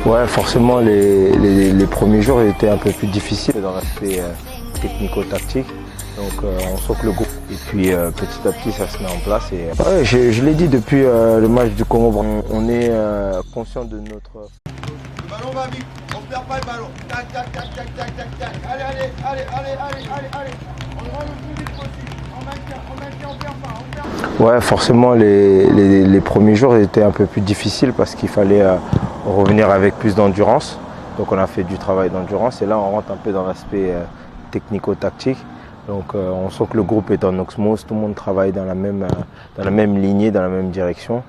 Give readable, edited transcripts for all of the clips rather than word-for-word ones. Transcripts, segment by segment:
Ouais, forcément, les premiers jours étaient un peu plus difficiles dans l'aspect technico-tactique. Donc on sent que le groupe. Et puis petit à petit, ça se met en place. Et, ouais, je l'ai dit depuis le match du Congo, on est conscient de notre. Le ballon va vite, on perd pas le ballon. Tac, tac, tac, tac, tac, tac, tac. Allez, allez, allez, allez, allez, allez, allez. On va le plus vite possible. On maintient, on perd pas, on perd pas. Ouais, forcément, les premiers jours étaient un peu plus difficiles parce qu'il fallait revenir avec plus d'endurance. Donc on a fait du travail d'endurance et là on rentre un peu dans l'aspect technico-tactique. Donc on sent que le groupe est en osmose, tout le monde travaille dans la même lignée, dans la même direction.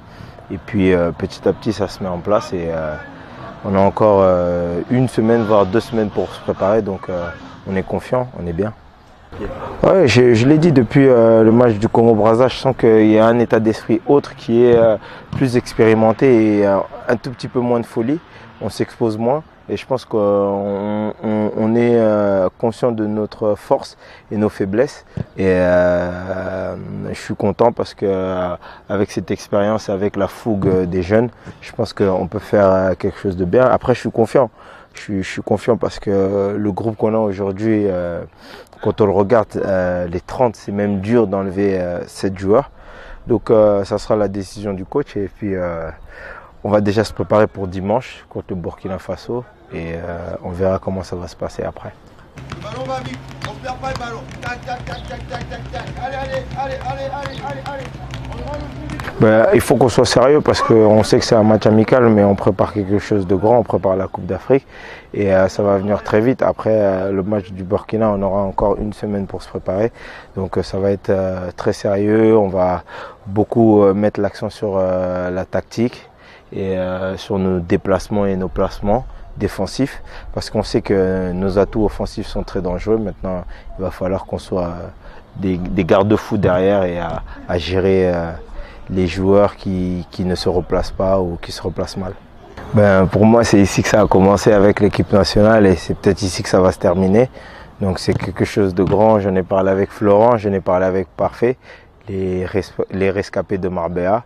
Et puis petit à petit ça se met en place et on a encore une semaine, voire 2 semaines pour se préparer. Donc on est confiant, on est bien. Ouais, je l'ai dit depuis le match du Congo-Brazza, je sens qu'il y a un état d'esprit autre qui est plus expérimenté et un tout petit peu moins de folie. On s'expose moins et je pense qu'on est conscient de notre force et nos faiblesses. Et je suis content parce que avec cette expérience, avec la fougue des jeunes, je pense qu'on peut faire quelque chose de bien. Après, je suis confiant. Je suis confiant parce que le groupe qu'on a aujourd'hui, quand on le regarde, les 30, c'est même dur d'enlever 7 joueurs. Donc ça sera la décision du coach et puis on va déjà se préparer pour dimanche contre le Burkina Faso et on verra comment ça va se passer après. Le ballon va vite, on perd pas le ballon. Tac, tac, tac, tac, tac, tac, tac. Allez, allez, allez, allez, allez, allez, allez. On va le plus vite. Il faut qu'on soit sérieux parce qu'on sait que c'est un match amical, mais on prépare quelque chose de grand, on prépare la Coupe d'Afrique et ça va venir très vite. Après le match du Burkina, on aura encore une semaine pour se préparer. Donc ça va être très sérieux, on va beaucoup mettre l'accent sur la tactique et sur nos déplacements et nos placements défensifs parce qu'on sait que nos atouts offensifs sont très dangereux. Maintenant, il va falloir qu'on soit des garde-fous derrière et à gérer les joueurs qui ne se replacent pas ou qui se replacent mal. Pour moi, c'est ici que ça a commencé avec l'équipe nationale et c'est peut-être ici que ça va se terminer. Donc c'est quelque chose de grand. J'en ai parlé avec Florent, j'en ai parlé avec Parfait, les rescapés de Marbella.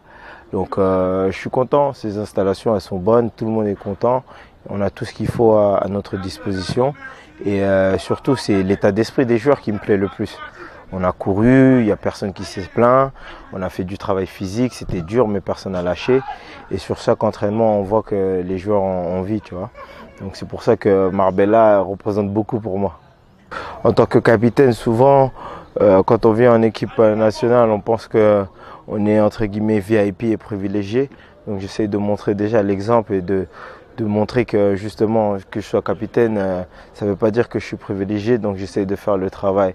Donc je suis content, ces installations elles sont bonnes, tout le monde est content, on a tout ce qu'il faut à notre disposition et surtout c'est l'état d'esprit des joueurs qui me plaît le plus. On a couru, il n'y a personne qui s'est plaint, on a fait du travail physique, c'était dur mais personne n'a lâché et sur chaque entraînement on voit que les joueurs ont envie, tu vois. Donc c'est pour ça que Marbella représente beaucoup pour moi. En tant que capitaine, souvent quand on vient en équipe nationale, on pense que on est entre guillemets VIP et privilégié. Donc j'essaie de montrer déjà l'exemple et de montrer que justement que je sois capitaine, ça ne veut pas dire que je suis privilégié. Donc j'essaie de faire le travail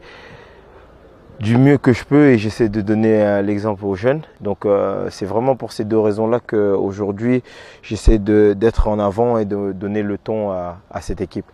du mieux que je peux et j'essaie de donner l'exemple aux jeunes. Donc c'est vraiment pour ces 2 raisons-là qu'aujourd'hui j'essaie d'être en avant et de donner le ton à cette équipe.